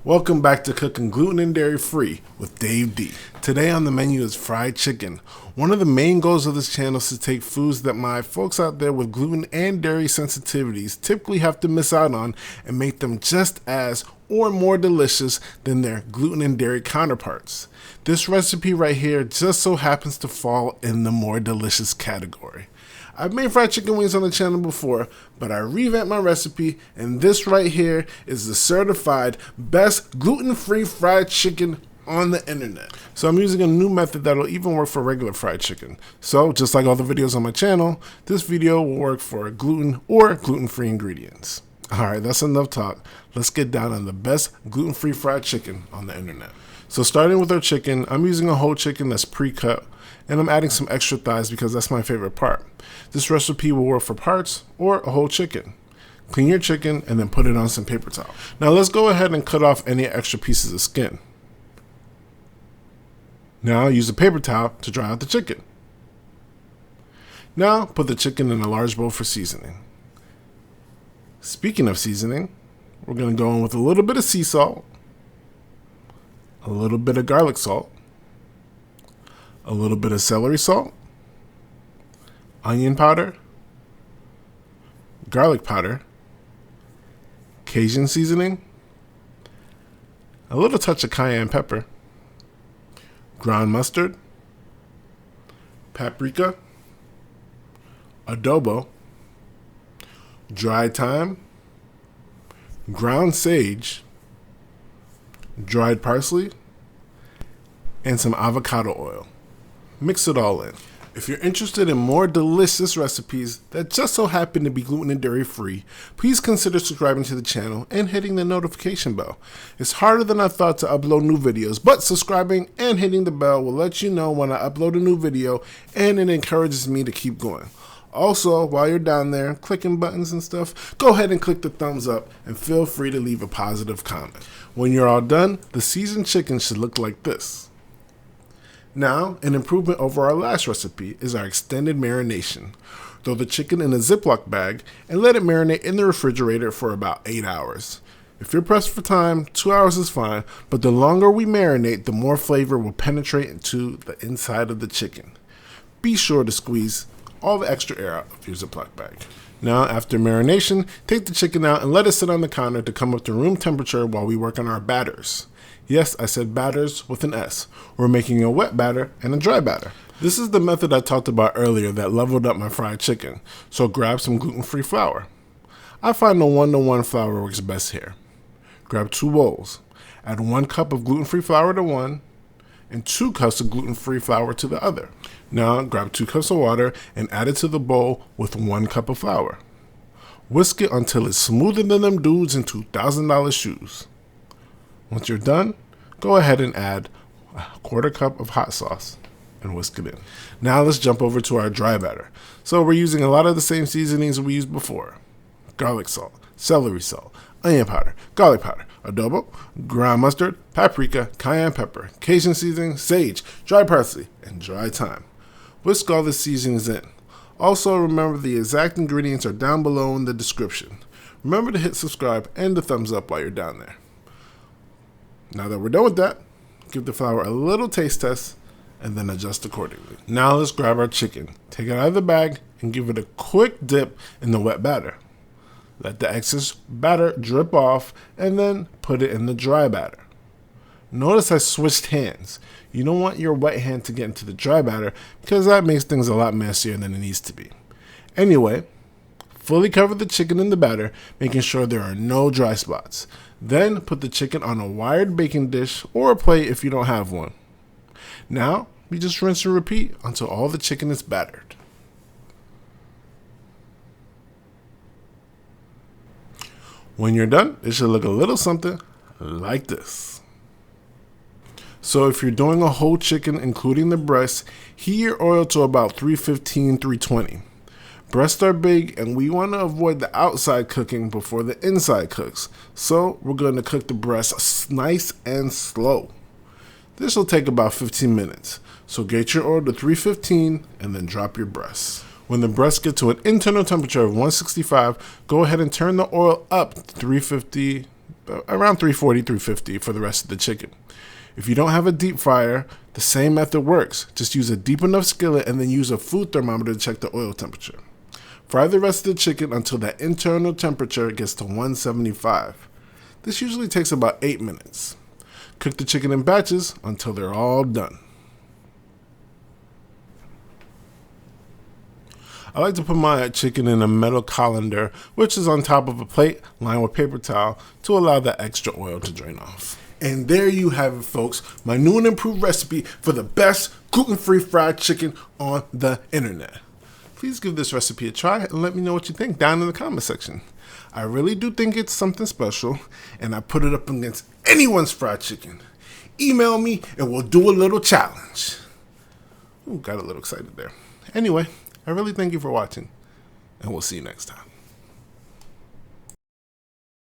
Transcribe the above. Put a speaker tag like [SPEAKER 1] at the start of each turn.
[SPEAKER 1] Welcome back to Cooking Gluten and Dairy Free with Dave D. Today on the menu is fried chicken. One of the main goals of this channel is to take foods that my folks out there with gluten and dairy sensitivities typically have to miss out on and make them just as or more delicious than their gluten and dairy counterparts. This recipe right here just so happens to fall in the more delicious category. I've made fried chicken wings on the channel before, but I revamped my recipe, and this right here is the certified best gluten-free fried chicken on the internet. So I'm using a new method that'll even work for regular fried chicken. So just like all the videos on my channel, this video will work for gluten or gluten-free ingredients. Alright, that's enough talk. Let's get down on the best gluten-free fried chicken on the internet. So starting with our chicken, I'm using a whole chicken that's pre-cut, and I'm adding some extra thighs because that's my favorite part. This recipe will work for parts or a whole chicken. Clean your chicken and then put it on some paper towel. Now let's go ahead and cut off any extra pieces of skin. Now use a paper towel to dry out the chicken. Now put the chicken in a large bowl for seasoning. Speaking of seasoning, we're going to go in with a little bit of sea salt, a little bit of garlic salt, a little bit of celery salt, onion powder, garlic powder, Cajun seasoning, a little touch of cayenne pepper, ground mustard, paprika, adobo, dried thyme, ground sage, dried parsley, and some avocado oil. Mix it all in. If you're interested in more delicious recipes that just so happen to be gluten and dairy free, please consider subscribing to the channel and hitting the notification bell. It's harder than I thought to upload new videos, but subscribing and hitting the bell will let you know when I upload a new video, and it encourages me to keep going. Also, while you're down there clicking buttons and stuff, go ahead and click the thumbs up and feel free to leave a positive comment. When you're all done, the seasoned chicken should look like this. Now, an improvement over our last recipe is our extended marination. Throw the chicken in a Ziploc bag and let it marinate in the refrigerator for about 8 hours. If you're pressed for time, 2 hours is fine, but the longer we marinate, the more flavor will penetrate into the inside of the chicken. Be sure to squeeze all the extra air out of your Ziploc bag. Now, after marination, take the chicken out and let it sit on the counter to come up to room temperature while we work on our batters. Yes, I said batters with an S. We're making a wet batter and a dry batter. This is the method I talked about earlier that leveled up my fried chicken, so grab some gluten-free flour. I find the 1-to-1 flour works best here. Grab 2 bowls. Add 1 cup of gluten-free flour to one, and 2 cups of gluten-free flour to the other. Now grab 2 cups of water and add it to the bowl with 1 cup of flour. Whisk it until it's smoother than them dudes in $2,000 shoes. Once you're done, go ahead and add a 1/4 cup of hot sauce and whisk it in. Now let's jump over to our dry batter. So we're using a lot of the same seasonings we used before. Garlic salt, celery salt, onion powder, garlic powder, adobo, ground mustard, paprika, cayenne pepper, Cajun seasoning, sage, dried parsley, and dried thyme. Whisk all the seasonings in. Also remember the exact ingredients are down below in the description. Remember to hit subscribe and the thumbs up while you're down there. Now that we're done with that, give the flour a little taste test and then adjust accordingly. Now let's grab our chicken. Take it out of the bag and give it a quick dip in the wet batter. Let the excess batter drip off and then put it in the dry batter. Notice I switched hands. You don't want your wet hand to get into the dry batter because that makes things a lot messier than it needs to be. Anyway, fully cover the chicken in the batter, making sure there are no dry spots. Then put the chicken on a wired baking dish or a plate if you don't have one. Now, we just rinse and repeat until all the chicken is battered. When you're done, it should look a little something like this. So if you're doing a whole chicken, including the breast, heat your oil to about 315, 320. Breasts are big and we want to avoid the outside cooking before the inside cooks. So we're going to cook the breasts nice and slow. This will take about 15 minutes. So get your oil to 315 and then drop your breasts. When the breasts get to an internal temperature of 165, go ahead and turn the oil up to 350 around 340, 350 for the rest of the chicken. If you don't have a deep fryer, the same method works. Just use a deep enough skillet and then use a food thermometer to check the oil temperature. Fry the rest of the chicken until that internal temperature gets to 175. This usually takes about 8 minutes. Cook the chicken in batches until they're all done. I like to put my chicken in a metal colander, which is on top of a plate lined with paper towel to allow the extra oil to drain off. And there you have it, folks, my new and improved recipe for the best gluten-free fried chicken on the internet. Please give this recipe a try and let me know what you think down in the comment section. I really do think it's something special, and I put it up against anyone's fried chicken. Email me and we'll do a little challenge. Ooh, got a little excited there. Anyway, I really thank you for watching, and we'll see you next time.